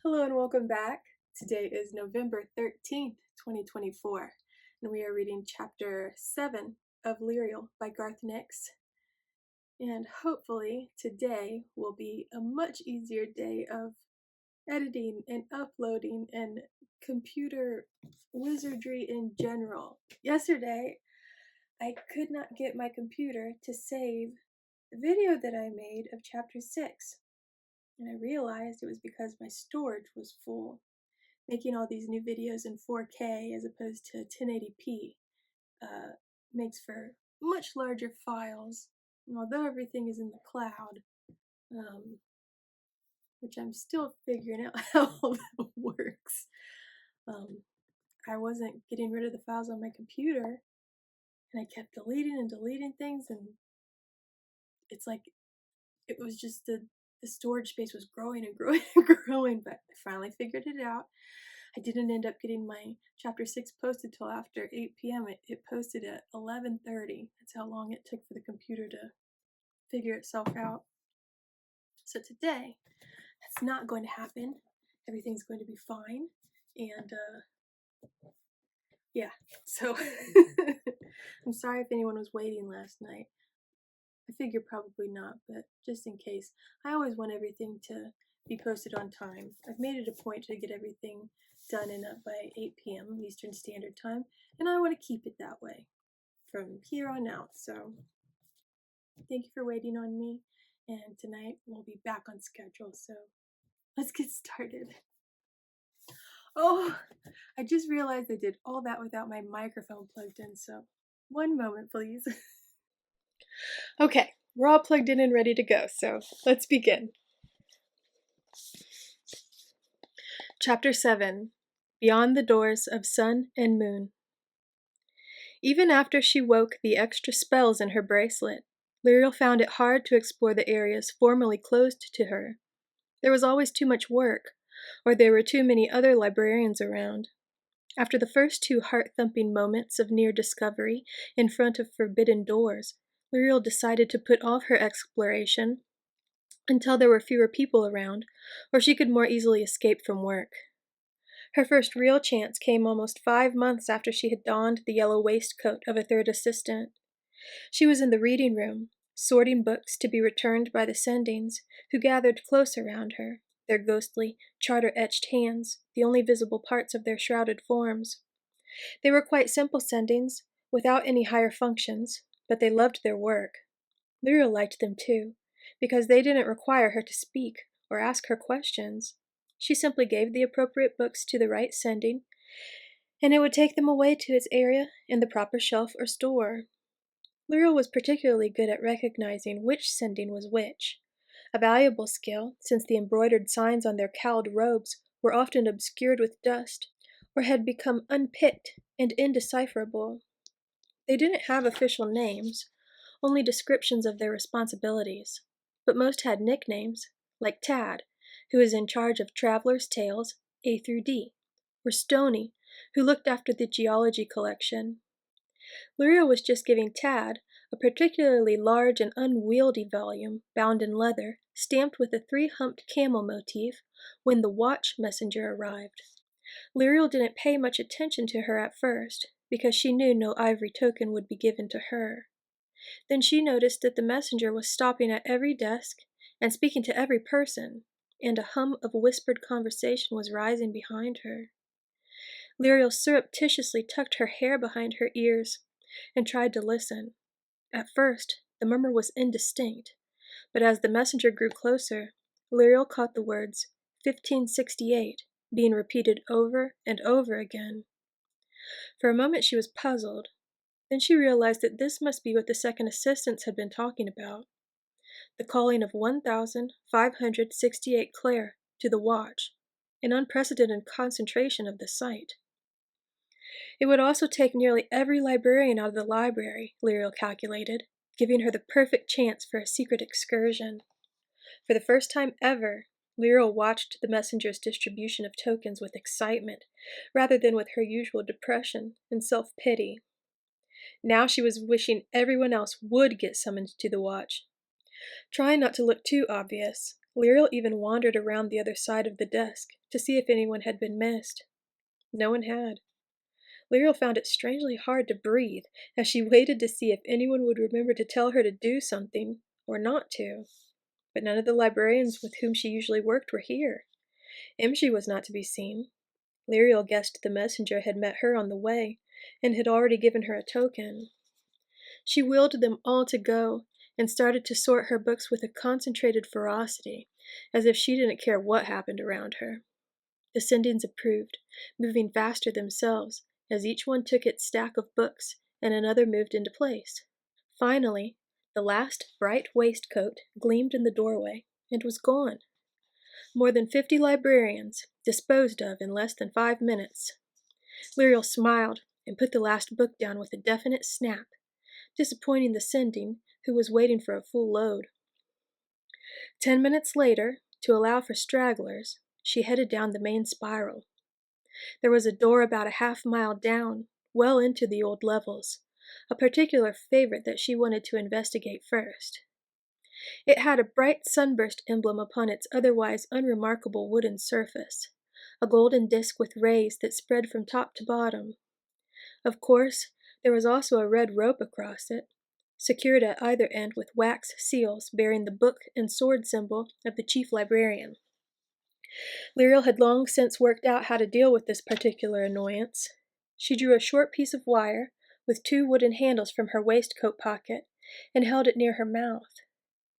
Hello and welcome back. Today is November 13th, 2024, and we are reading Chapter 7 of Lirael by Garth Nix. And hopefully today will be a much easier day of editing and uploading and computer wizardry in general. Yesterday, I could not get my computer to save the video that I made of Chapter 6, and I realized it was because my storage was full. Making all these new videos in 4K as opposed to 1080p makes for much larger files. And although everything is in the cloud, which I'm still figuring out how all that works, I wasn't getting rid of the files on my computer, and I kept deleting and deleting things, and it's like it was just the storage space was growing and growing and growing, but I finally figured it out. I didn't end up getting my chapter 6 posted till after 8 p.m. It posted at 11:30. That's how long it took for the computer to figure itself out. So today, that's not going to happen. Everything's going to be fine. And, yeah. So, I'm sorry if anyone was waiting last night. I figure probably not, but just in case. I always want everything to be posted on time. I've made it a point to get everything done and up by 8 p.m. Eastern Standard Time, and I want to keep it that way from here on out. So thank you for waiting on me, and tonight we'll be back on schedule. So let's get started. Oh, I just realized I did all that without my microphone plugged in, so one moment, please. Okay, we're all plugged in and ready to go, so let's begin. Chapter 7, Beyond the Doors of Sun and Moon. Even after she woke the extra spells in her bracelet, Lirael found it hard to explore the areas formerly closed to her. There was always too much work, or there were too many other librarians around. After the first 2 heart-thumping moments of near discovery in front of forbidden doors, Lirael decided to put off her exploration until there were fewer people around, or she could more easily escape from work. Her first real chance came almost 5 months after she had donned the yellow waistcoat of a third assistant. She was in the reading room, sorting books to be returned by the sendings, who gathered close around her, their ghostly, charter-etched hands, the only visible parts of their shrouded forms. They were quite simple sendings, without any higher functions, but they loved their work. Lirael liked them too, because they didn't require her to speak or ask her questions. She simply gave the appropriate books to the right sending, and it would take them away to its area in the proper shelf or store. Lirael was particularly good at recognizing which sending was which, a valuable skill since the embroidered signs on their cowled robes were often obscured with dust or had become unpicked and indecipherable. They didn't have official names, only descriptions of their responsibilities, but most had nicknames, like Tad, who was in charge of Traveler's Tales A through D, or Stony, who looked after the geology collection. Lirael was just giving Tad a particularly large and unwieldy volume, bound in leather, stamped with a 3-humped camel motif, when the watch messenger arrived. Lirael didn't pay much attention to her at first, because she knew no ivory token would be given to her. Then she noticed that the messenger was stopping at every desk and speaking to every person, and a hum of whispered conversation was rising behind her. Lirael surreptitiously tucked her hair behind her ears and tried to listen. At first, the murmur was indistinct, but as the messenger grew closer, Lirael caught the words 1568 being repeated over and over again. For a moment she was puzzled. Then she realized that this must be what the second assistants had been talking about. The calling of 1,568 Claire to the watch, an unprecedented concentration of the site. It would also take nearly every librarian out of the library, Lirael calculated, giving her the perfect chance for a secret excursion. For the first time ever, Lirael watched the messenger's distribution of tokens with excitement, rather than with her usual depression and self-pity. Now she was wishing everyone else would get summoned to the watch. Trying not to look too obvious, Lirael even wandered around the other side of the desk to see if anyone had been missed. No one had. Lirael found it strangely hard to breathe as she waited to see if anyone would remember to tell her to do something or not to. But none of the librarians with whom she usually worked were here. Imshi was not to be seen. Lirael guessed the messenger had met her on the way and had already given her a token. She willed them all to go and started to sort her books with a concentrated ferocity, as if she didn't care what happened around her. The sendings approved, moving faster themselves as each one took its stack of books and another moved into place. Finally, the last bright waistcoat gleamed in the doorway and was gone. More than 50 librarians disposed of in less than 5 minutes. Lirael smiled and put the last book down with a definite snap, disappointing the sending, who was waiting for a full load. 10 minutes later, to allow for stragglers, she headed down the main spiral. There was a door about a half-mile down, well into the old levels, a particular favorite that she wanted to investigate first. It had a bright sunburst emblem upon its otherwise unremarkable wooden surface, a golden disc with rays that spread from top to bottom. Of course, there was also a red rope across it, secured at either end with wax seals bearing the book and sword symbol of the chief librarian. Lirael had long since worked out how to deal with this particular annoyance. She drew a short piece of wire with 2 wooden handles from her waistcoat pocket and held it near her mouth.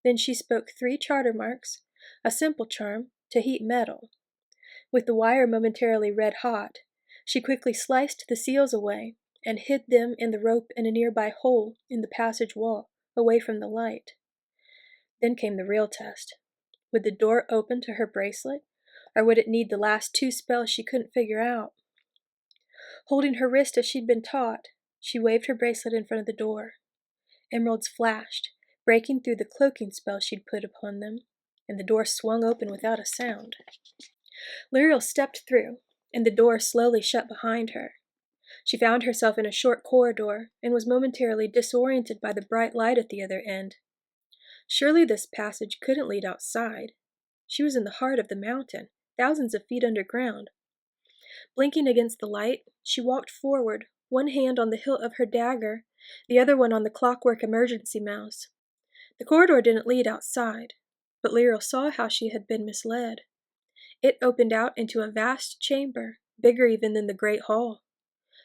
Then she spoke 3 charter marks, a simple charm to heat metal. With the wire momentarily red hot, she quickly sliced the seals away and hid them in the rope in a nearby hole in the passage wall, away from the light. Then came the real test. Would the door open to her bracelet, or would it need the last 2 spells she couldn't figure out? Holding her wrist as she'd been taught, she waved her bracelet in front of the door. Emeralds flashed, breaking through the cloaking spell she'd put upon them, and the door swung open without a sound. Lirael stepped through, and the door slowly shut behind her. She found herself in a short corridor and was momentarily disoriented by the bright light at the other end. Surely this passage couldn't lead outside. She was in the heart of the mountain, thousands of feet underground. Blinking against the light, she walked forward, one hand on the hilt of her dagger, the other one on the clockwork emergency mouse. The corridor didn't lead outside, but Lirael saw how she had been misled. It opened out into a vast chamber, bigger even than the great hall.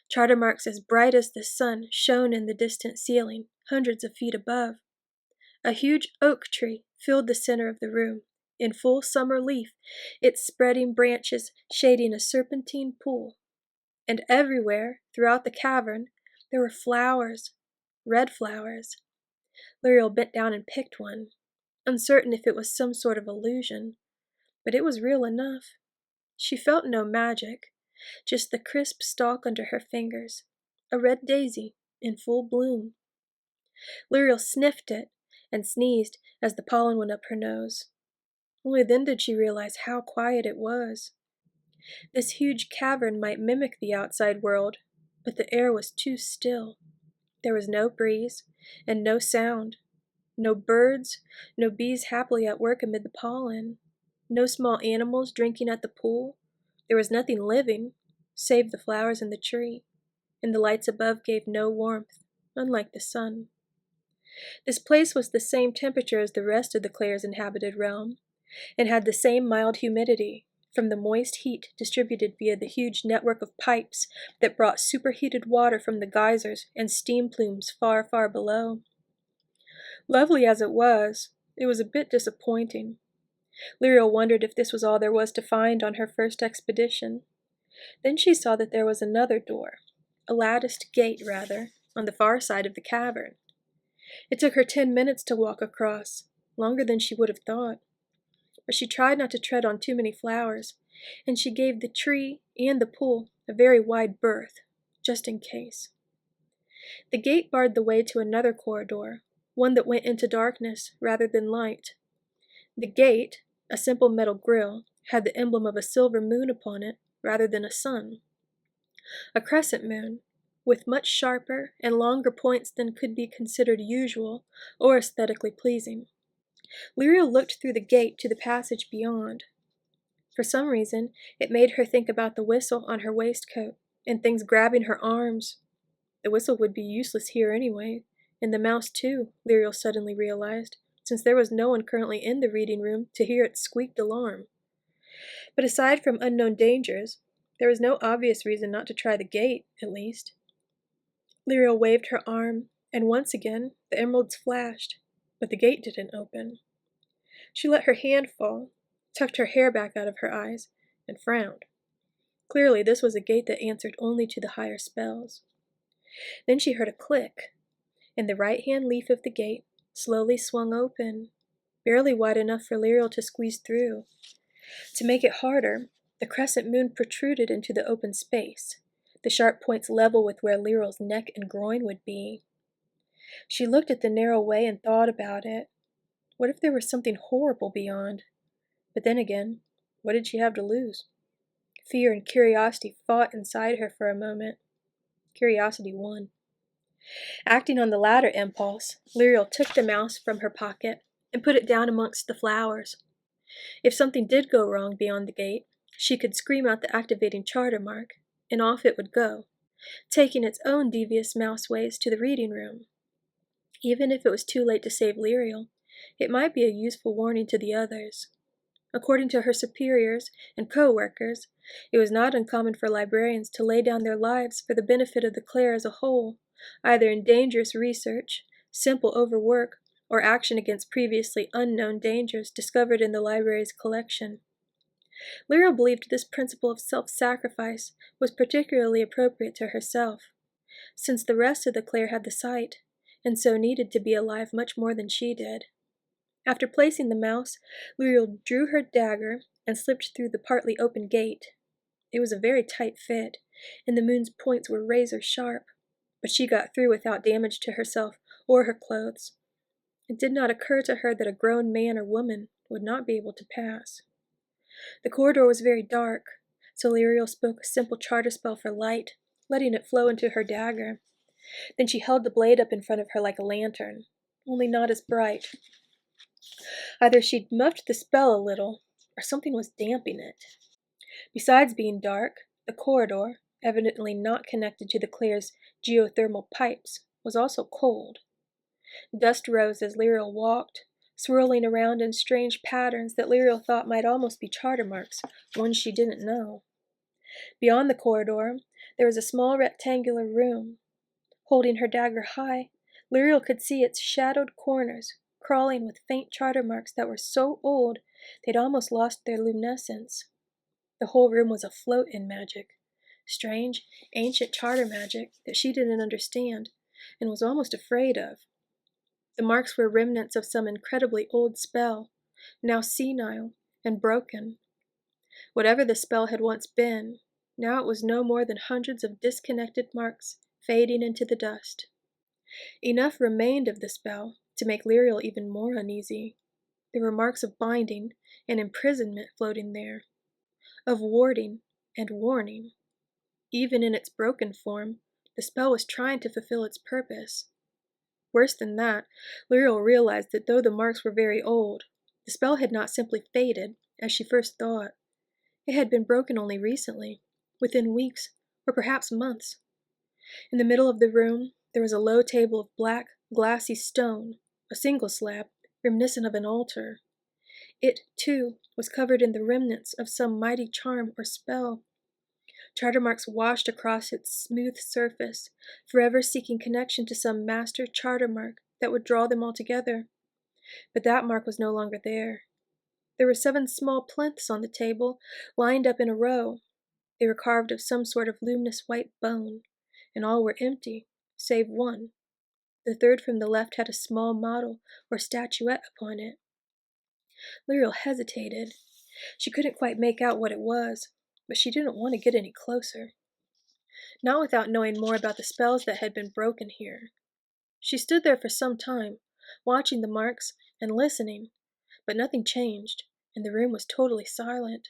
Charter marks as bright as the sun shone in the distant ceiling, hundreds of feet above. A huge oak tree filled the center of the room, in full summer leaf, its spreading branches shading a serpentine pool. And everywhere, throughout the cavern, there were flowers, red flowers. Lirael bent down and picked one, uncertain if it was some sort of illusion, but it was real enough. She felt no magic, just the crisp stalk under her fingers, a red daisy in full bloom. Lirael sniffed it and sneezed as the pollen went up her nose. Only then did she realize how quiet it was. This huge cavern might mimic the outside world, but the air was too still. There was no breeze and no sound, no birds, no bees happily at work amid the pollen, no small animals drinking at the pool. There was nothing living, save the flowers in the tree, and the lights above gave no warmth, unlike the sun. This place was the same temperature as the rest of the Clare's inhabited realm, and had the same mild humidity, from the moist heat distributed via the huge network of pipes that brought superheated water from the geysers and steam plumes far, far below. Lovely as it was a bit disappointing. Lirael wondered if this was all there was to find on her first expedition. Then she saw that there was another door, a latticed gate, rather, on the far side of the cavern. It took her 10 minutes to walk across, longer than she would have thought. But she tried not to tread on too many flowers, and she gave the tree and the pool a very wide berth, just in case. The gate barred the way to another corridor, one that went into darkness rather than light. The gate, a simple metal grille, had the emblem of a silver moon upon it rather than a sun. A crescent moon, with much sharper and longer points than could be considered usual or aesthetically pleasing. Lirael looked through the gate to the passage beyond. For some reason, it made her think about the whistle on her waistcoat and things grabbing her arms. The whistle would be useless here anyway, and the mouse too, Lirael suddenly realized, since there was no one currently in the reading room to hear its squeaked alarm. But aside from unknown dangers, there was no obvious reason not to try the gate, at least. Lirael waved her arm, and once again the emeralds flashed, but the gate didn't open. She let her hand fall, tucked her hair back out of her eyes, and frowned. Clearly this was a gate that answered only to the higher spells. Then she heard a click, and the right-hand leaf of the gate slowly swung open, barely wide enough for Lirael to squeeze through. To make it harder, the crescent moon protruded into the open space, the sharp points level with where Lirael's neck and groin would be. She looked at the narrow way and thought about it. What if there was something horrible beyond? But then again, what did she have to lose? Fear and curiosity fought inside her for a moment. Curiosity won. Acting on the latter impulse, Lirael took the mouse from her pocket and put it down amongst the flowers. If something did go wrong beyond the gate, she could scream out the activating charter mark, and off it would go, taking its own devious mouse ways to the reading room. Even if it was too late to save Lirael, it might be a useful warning to the others. According to her superiors and co-workers, it was not uncommon for librarians to lay down their lives for the benefit of the Clare as a whole, either in dangerous research, simple overwork, or action against previously unknown dangers discovered in the library's collection. Lirael believed this principle of self-sacrifice was particularly appropriate to herself, since the rest of the Clare had the sight, and so needed to be alive much more than she did. After placing the mouse, Lirael drew her dagger and slipped through the partly open gate. It was a very tight fit, and the moon's points were razor sharp, but she got through without damage to herself or her clothes. It did not occur to her that a grown man or woman would not be able to pass. The corridor was very dark, so Lirael spoke a simple charter spell for light, letting it flow into her dagger. Then she held the blade up in front of her like a lantern, only not as bright. Either she'd muffed the spell a little, or something was damping it. Besides being dark, the corridor, evidently not connected to the Clare's geothermal pipes, was also cold. Dust rose as Lirael walked, swirling around in strange patterns that Lirael thought might almost be charter marks, ones she didn't know. Beyond the corridor, there was a small rectangular room. Holding her dagger high, Lirael could see its shadowed corners, crawling with faint charter marks that were so old they'd almost lost their luminescence. The whole room was afloat in magic, strange, ancient charter magic that she didn't understand and was almost afraid of. The marks were remnants of some incredibly old spell, now senile and broken. Whatever the spell had once been, now it was no more than hundreds of disconnected marks fading into the dust. Enough remained of the spell to make Lirael even more uneasy. There were marks of binding and imprisonment floating there, of warding and warning. Even in its broken form, the spell was trying to fulfill its purpose. Worse than that, Lirael realized that though the marks were very old, the spell had not simply faded, as she first thought. It had been broken only recently, within weeks, or perhaps months. In the middle of the room, there was a low table of black, glassy stone, a single slab, reminiscent of an altar. It, too, was covered in the remnants of some mighty charm or spell. Charter marks washed across its smooth surface, forever seeking connection to some master charter mark that would draw them all together. But that mark was no longer there. There were 7 small plinths on the table, lined up in a row. They were carved of some sort of luminous white bone, and all were empty, save one. The third from the left had a small model or statuette upon it. Lirael hesitated. She couldn't quite make out what it was, but she didn't want to get any closer. Not without knowing more about the spells that had been broken here. She stood there for some time, watching the marks and listening, but nothing changed, and the room was totally silent.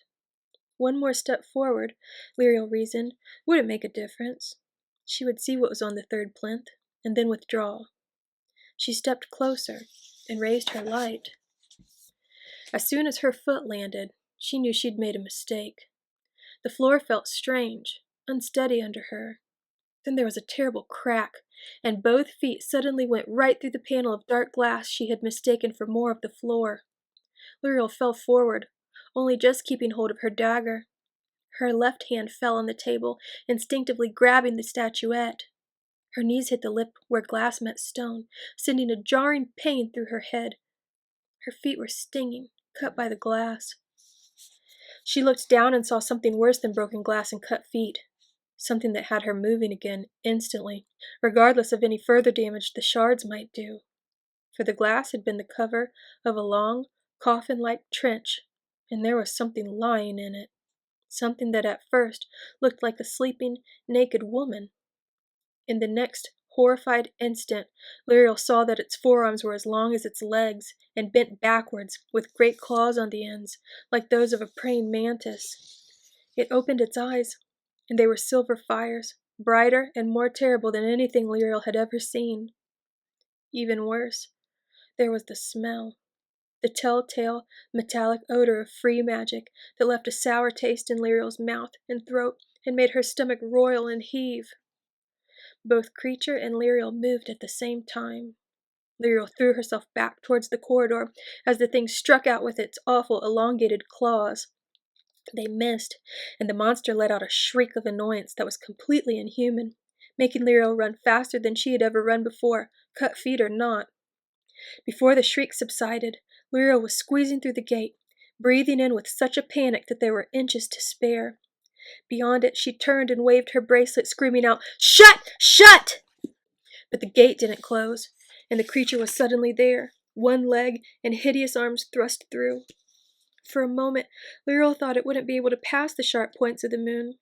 One more step forward, Lirael reasoned, wouldn't make a difference. She would see what was on the third plinth, and then withdraw. She stepped closer and raised her light. As soon as her foot landed, she knew she'd made a mistake. The floor felt strange, unsteady under her. Then there was a terrible crack, and both feet suddenly went right through the panel of dark glass she had mistaken for more of the floor. Lirael fell forward, only just keeping hold of her dagger. Her left hand fell on the table, instinctively grabbing the statuette. Her knees hit the lip where glass met stone, sending a jarring pain through her head. Her feet were stinging, cut by the glass. She looked down and saw something worse than broken glass and cut feet. Something that had her moving again, instantly, regardless of any further damage the shards might do. For the glass had been the cover of a long, coffin-like trench, and there was something lying in it. Something that at first looked like a sleeping, naked woman. In the next horrified instant, Lirael saw that its forearms were as long as its legs, and bent backwards, with great claws on the ends, like those of a praying mantis. It opened its eyes, and they were silver fires, brighter and more terrible than anything Lirael had ever seen. Even worse, there was the smell. The telltale, metallic odor of free magic that left a sour taste in Lirael's mouth and throat and made her stomach roil and heave. Both creature and Lirael moved at the same time. Lirael threw herself back towards the corridor as the thing struck out with its awful elongated claws. They missed, and the monster let out a shriek of annoyance that was completely inhuman, making Lirael run faster than she had ever run before, cut feet or not. Before the shriek subsided, Lirael was squeezing through the gate, breathing in with such a panic that there were inches to spare. Beyond it, she turned and waved her bracelet, screaming out, "Shut! Shut!" But the gate didn't close, and the creature was suddenly there, one leg and hideous arms thrust through. For a moment, Lirael thought it wouldn't be able to pass the sharp points of the moon,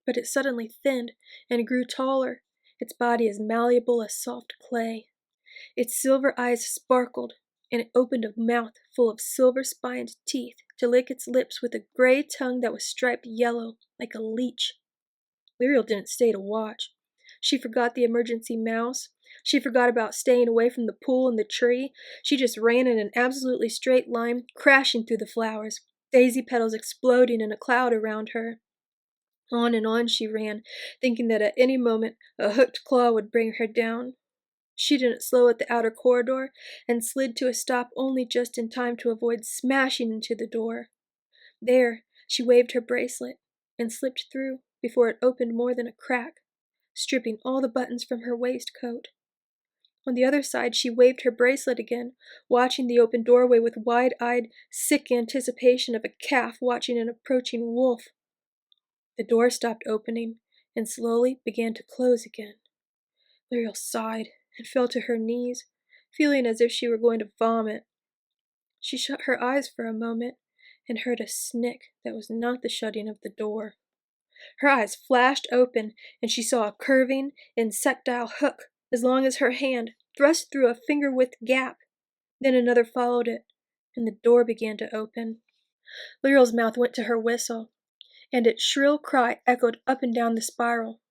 but it suddenly thinned and grew taller, its body as malleable as soft clay. Its silver eyes sparkled, and it opened a mouth full of silver-spined teeth to lick its lips with a gray tongue that was striped yellow like a leech. Lirael didn't stay to watch. She forgot the emergency mouse. She forgot about staying away from the pool and the tree. She just ran in an absolutely straight line, crashing through the flowers, daisy petals exploding in a cloud around her. On and on she ran, thinking that at any moment a hooked claw would bring her down. She didn't slow at the outer corridor and slid to a stop only just in time to avoid smashing into the door. There, she waved her bracelet and slipped through before it opened more than a crack, stripping all the buttons from her waistcoat. On the other side, she waved her bracelet again, watching the open doorway with wide-eyed, sick anticipation of a calf watching an approaching wolf. The door stopped opening and slowly began to close again. Lirael sighed and fell to her knees, feeling as if she were going to vomit. She shut her eyes for a moment and heard a snick that was not the shutting of the door. Her eyes flashed open, and she saw a curving, insectile hook, as long as her hand, thrust through a finger-width gap. Then another followed it, and the door began to open. Lirael's mouth went to her whistle, and its shrill cry echoed up and down the spiral.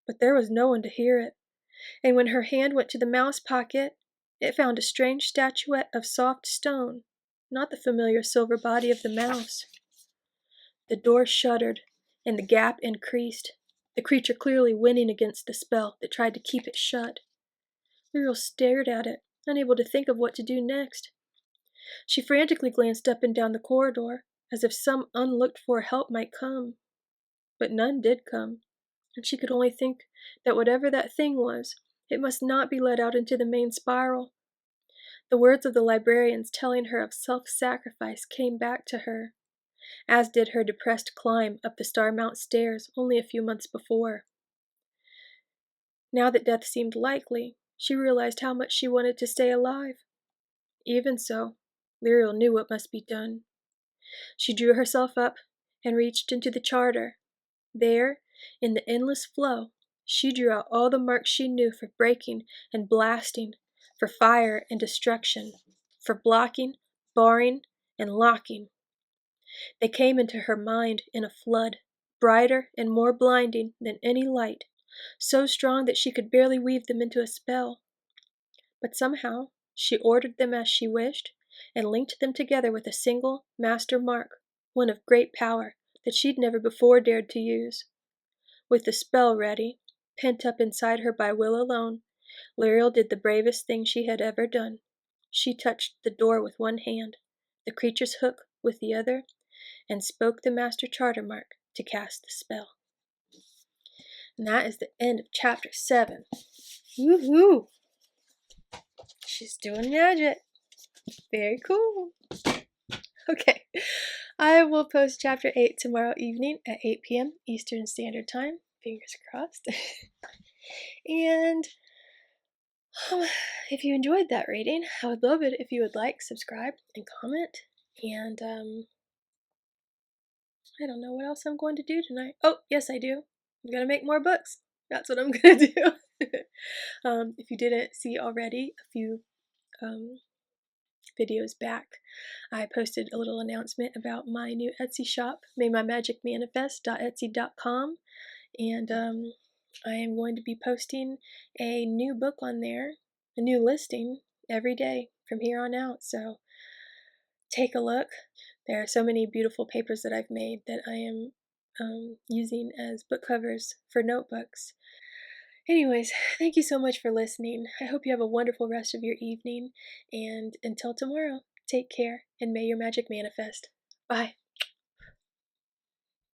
But there was no one to hear it, and when her hand went to the mouse pocket, it found a strange statuette of soft stone, not the familiar silver body of the mouse. The door shuddered, and the gap increased, the creature clearly winning against the spell that tried to keep it shut. Lirael stared at it, unable to think of what to do next. She frantically glanced up and down the corridor, as if some unlooked-for help might come. But none did come, and she could only think that whatever that thing was, it must not be let out into the main spiral. The words of the librarians telling her of self-sacrifice came back to her, as did her depressed climb up the Starmount stairs only a few months before. Now that death seemed likely, she realized how much she wanted to stay alive. Even so, Lirael knew what must be done. She drew herself up and reached into the charter. There, in the endless flow, she drew out all the marks she knew for breaking and blasting, for fire and destruction, for blocking, barring, and locking. They came into her mind in a flood, brighter and more blinding than any light, so strong that she could barely weave them into a spell. But somehow she ordered them as she wished, and linked them together with a single master mark, one of great power that she'd never before dared to use. With the spell ready, pent up inside her by will alone, Lirael did the bravest thing she had ever done. She touched the door with one hand, the creature's hook with the other, and spoke the master charter mark to cast the spell. And that is the end of chapter 7. Woohoo! She's doing magic. Very cool. Okay. I will post chapter 8 tomorrow evening at 8 p.m. Eastern Standard Time. Fingers crossed. And if you enjoyed that reading, I would love it if you would like, subscribe, and comment. And I don't know what else I'm going to do tonight. Oh, yes, I do. I'm going to make more books. That's what I'm going to do. If you didn't see already, a few videos back, I posted a little announcement about my new Etsy shop, maymymagicmanifest.etsy.com, and I am going to be posting a new book on there, a new listing every day from here on out, so take a look. There are so many beautiful papers that I've made that I am using as book covers for notebooks. Anyways, thank you so much for listening. I hope you have a wonderful rest of your evening, and until tomorrow, take care and may your magic manifest. Bye.